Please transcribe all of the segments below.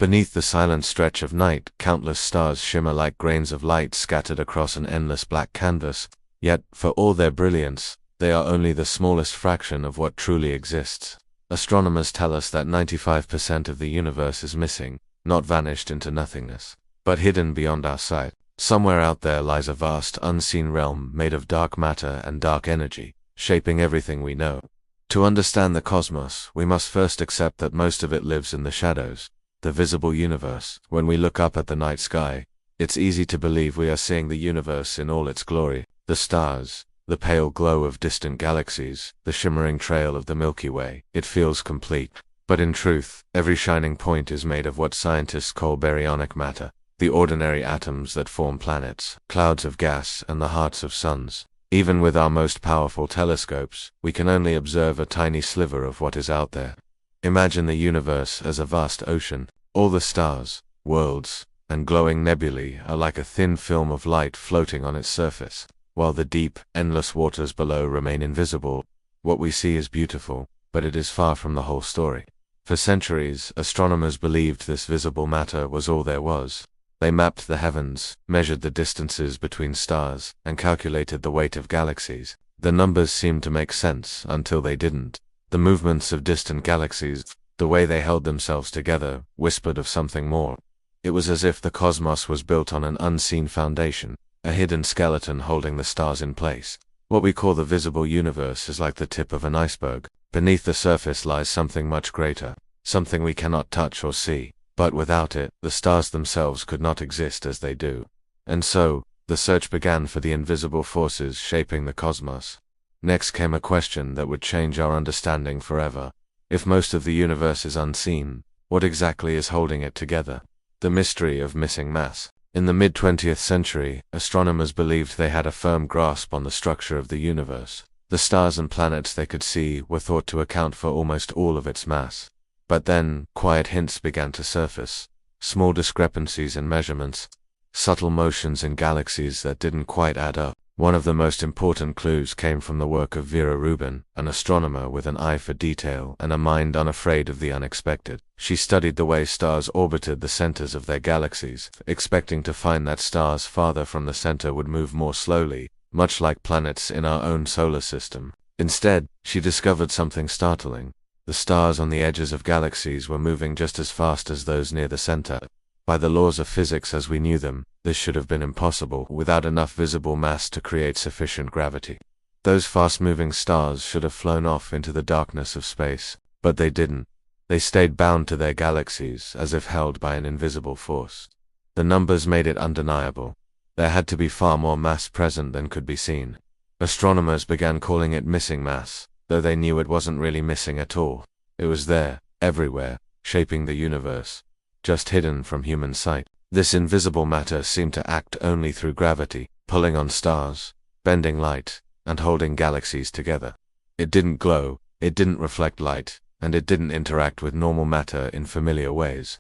Beneath the silent stretch of night, countless stars shimmer like grains of light scattered across an endless black canvas, yet, for all their brilliance, they are only the smallest fraction of what truly exists. Astronomers tell us that 95% of the universe is missing, not vanished into nothingness, but hidden beyond our sight. Somewhere out there lies a vast, unseen realm made of dark matter and dark energy, shaping everything we know. To understand the cosmos, we must first accept that most of it lives in the shadows, the visible universe. When we look up at the night sky, it's easy to believe we are seeing the universe in all its glory. The stars, the pale glow of distant galaxies, the shimmering trail of the Milky Way. It feels complete. But in truth, every shining point is made of what scientists call baryonic matter, the ordinary atoms that form planets, clouds of gas, and the hearts of suns. Even with our most powerful telescopes, we can only observe a tiny sliver of what is out there. Imagine the universe as a vast ocean. All the stars, worlds, and glowing nebulae are like a thin film of light floating on its surface, while the deep, endless waters below remain invisible. What we see is beautiful, but it is far from the whole story. For centuries, astronomers believed this visible matter was all there was. They mapped the heavens, measured the distances between stars, and calculated the weight of galaxies. The numbers seemed to make sense until they didn't. The movements of distant galaxies, the way they held themselves together, whispered of something more. It was as if the cosmos was built on an unseen foundation, a hidden skeleton holding the stars in place. What we call the visible universe is like the tip of an iceberg. Beneath the surface lies something much greater, something we cannot touch or see. But without it, the stars themselves could not exist as they do. And so, the search began for the invisible forces shaping the cosmos. Next came a question that would change our understanding forever. If most of the universe is unseen, what exactly is holding it together? The mystery of missing mass. In the mid-20th century, astronomers believed they had a firm grasp on the structure of the universe. The stars and planets they could see were thought to account for almost all of its mass. But then, quiet hints began to surface. Small discrepancies in measurements, subtle motions in galaxies that didn't quite add up. One of the most important clues came from the work of Vera Rubin, an astronomer with an eye for detail and a mind unafraid of the unexpected. She studied the way stars orbited the centers of their galaxies, expecting to find that stars farther from the center would move more slowly, much like planets in our own solar system. Instead, she discovered something startling. The stars on the edges of galaxies were moving just as fast as those near the center. By the laws of physics as we knew them, this should have been impossible without enough visible mass to create sufficient gravity. Those fast-moving stars should have flown off into the darkness of space, but they didn't. They stayed bound to their galaxies as if held by an invisible force. The numbers made it undeniable. There had to be far more mass present than could be seen. Astronomers began calling it missing mass, though they knew it wasn't really missing at all. It was there, everywhere, shaping the universe, just hidden from human sight. This invisible matter seemed to act only through gravity, pulling on stars, bending light, and holding galaxies together. It didn't glow, it didn't reflect light, and it didn't interact with normal matter in familiar ways.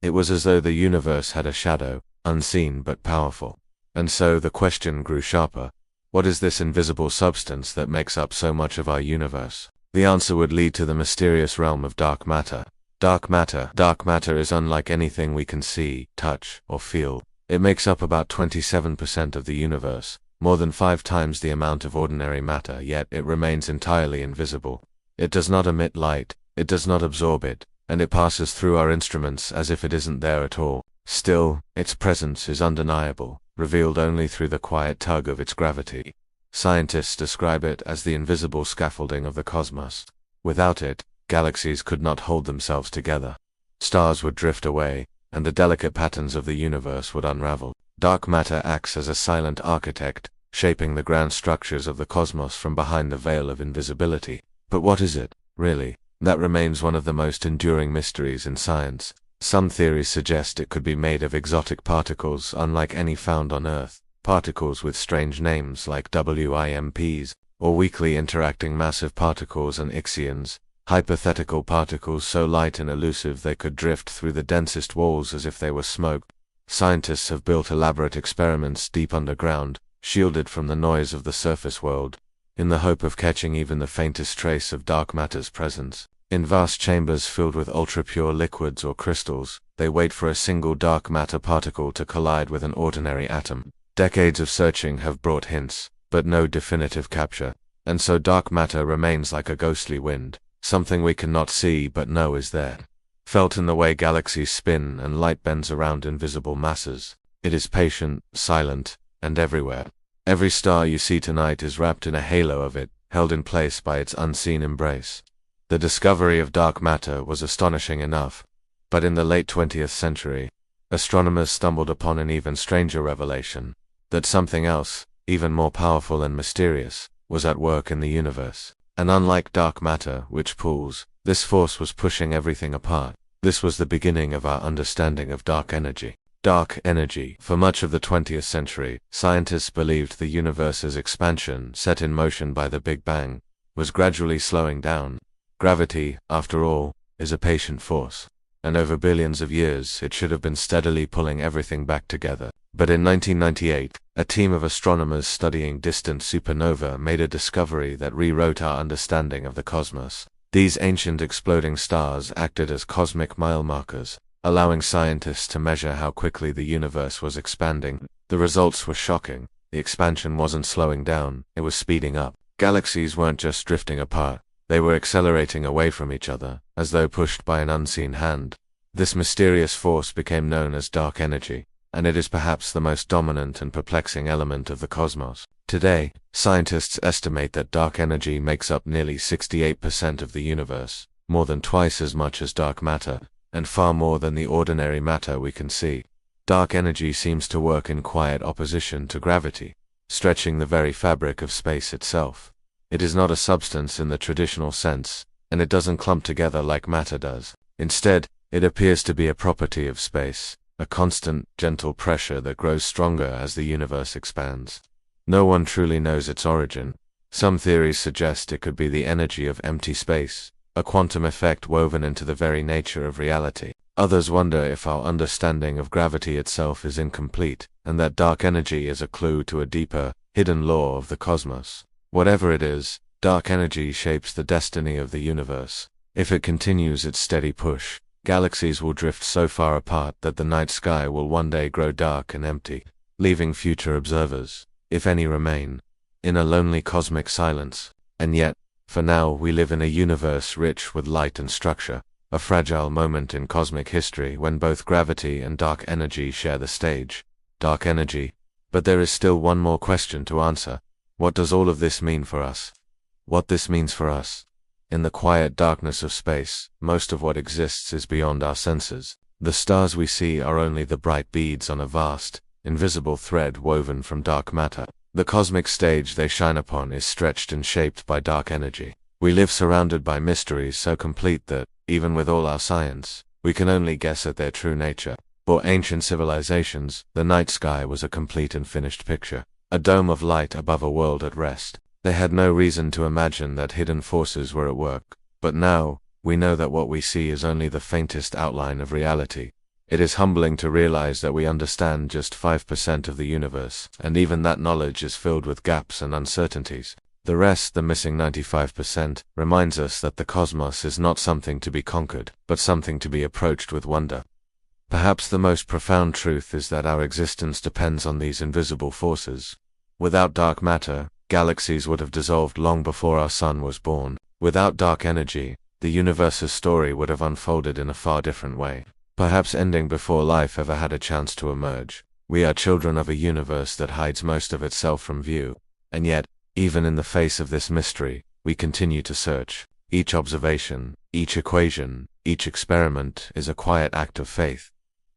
It was as though the universe had a shadow, unseen but powerful. And so the question grew sharper. What is this invisible substance that makes up so much of our universe? The answer would lead to the mysterious realm of dark matter. Dark matter is unlike anything we can see, touch, or feel. It makes up about 27% of the universe, more than 5 times the amount of ordinary matter, yet it remains entirely invisible. It does not emit light, it does not absorb it, and it passes through our instruments as if it isn't there at all. Still, its presence is undeniable, revealed only through the quiet tug of its gravity. Scientists describe it as the invisible scaffolding of the cosmos. Without it, galaxies could not hold themselves together. Stars would drift away, and the delicate patterns of the universe would unravel. Dark matter acts as a silent architect, shaping the grand structures of the cosmos from behind the veil of invisibility. But what is it, really? That remains one of the most enduring mysteries in science. Some theories suggest it could be made of exotic particles unlike any found on Earth, particles with strange names like WIMPs, or weakly interacting massive particles and ixions, hypothetical particles so light and elusive they could drift through the densest walls as if they were smoke. Scientists have built elaborate experiments deep underground, shielded from the noise of the surface world, in the hope of catching even the faintest trace of dark matter's presence. In vast chambers filled with ultra-pure liquids or crystals, they wait for a single dark matter particle to collide with an ordinary atom. Decades of searching have brought hints, but no definitive capture, and so dark matter remains like a ghostly wind, something we cannot see but know is there. Felt in the way galaxies spin and light bends around invisible masses, it is patient, silent, and everywhere. Every star you see tonight is wrapped in a halo of it, held in place by its unseen embrace. The discovery of dark matter was astonishing enough, but in the late 20th century, astronomers stumbled upon an even stranger revelation, that something else, even more powerful and mysterious, was at work in the universe. And unlike dark matter, which pulls, this force was pushing everything apart. This was the beginning of our understanding of dark energy. Dark energy. For much of the 20th century, scientists believed the universe's expansion, set in motion by the Big Bang, was gradually slowing down. Gravity, after all, is a patient force, and over billions of years it should have been steadily pulling everything back together. But in 1998, a team of astronomers studying distant supernova made a discovery that rewrote our understanding of the cosmos. These ancient exploding stars acted as cosmic mile markers, allowing scientists to measure how quickly the universe was expanding. The results were shocking. The expansion wasn't slowing down, it was speeding up. Galaxies weren't just drifting apart, they were accelerating away from each other, as though pushed by an unseen hand. This mysterious force became known as dark energy, and it is perhaps the most dominant and perplexing element of the cosmos. Today, scientists estimate that dark energy makes up nearly 68% of the universe, more than twice as much as dark matter, and far more than the ordinary matter we can see. Dark energy seems to work in quiet opposition to gravity, stretching the very fabric of space itself. It is not a substance in the traditional sense, and it doesn't clump together like matter does. Instead, it appears to be a property of space, a constant, gentle pressure that grows stronger as the universe expands. No one truly knows its origin. Some theories suggest it could be the energy of empty space, a quantum effect woven into the very nature of reality. Others wonder if our understanding of gravity itself is incomplete, and that dark energy is a clue to a deeper, hidden law of the cosmos. Whatever it is, dark energy shapes the destiny of the universe. If it continues its steady push, galaxies will drift so far apart that the night sky will one day grow dark and empty, leaving future observers, if any remain, in a lonely cosmic silence. And yet, for now we live in a universe rich with light and structure, a fragile moment in cosmic history when both gravity and dark energy share the stage. Dark energy. But there is still one more question to answer. What does all of this mean for us? What this means for us? In the quiet darkness of space, most of what exists is beyond our senses. The stars we see are only the bright beads on a vast, invisible thread woven from dark matter. The cosmic stage they shine upon is stretched and shaped by dark energy. We live surrounded by mysteries so complete that, even with all our science, we can only guess at their true nature. For ancient civilizations, the night sky was a complete and finished picture, a dome of light above a world at rest. They had no reason to imagine that hidden forces were at work. But now, we know that what we see is only the faintest outline of reality. It is humbling to realize that we understand just 5% of the universe, and even that knowledge is filled with gaps and uncertainties. The rest, the missing 95%, reminds us that the cosmos is not something to be conquered, but something to be approached with wonder. Perhaps the most profound truth is that our existence depends on these invisible forces. Without dark matter, galaxies would have dissolved long before our sun was born. Without dark energy, the universe's story would have unfolded in a far different way, perhaps ending before life ever had a chance to emerge. We are children of a universe that hides most of itself from view, and yet, even in the face of this mystery, we continue to search. Each observation, each equation, each experiment is a quiet act of faith.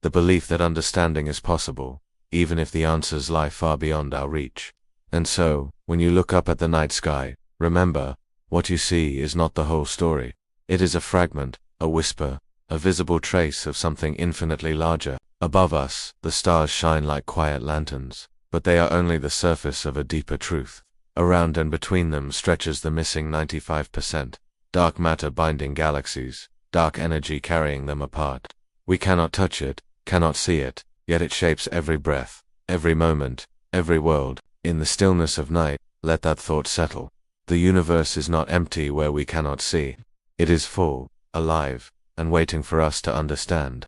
The belief that understanding is possible, even if the answers lie far beyond our reach. And so, when you look up at the night sky, remember, what you see is not the whole story. It is a fragment, a whisper, a visible trace of something infinitely larger. Above us, the stars shine like quiet lanterns, but they are only the surface of a deeper truth. Around and between them stretches the missing 95%, dark matter binding galaxies, dark energy carrying them apart. We cannot touch it, cannot see it, yet it shapes every breath, every moment, every world. In the stillness of night, let that thought settle. The universe is not empty where we cannot see. It is full, alive, and waiting for us to understand.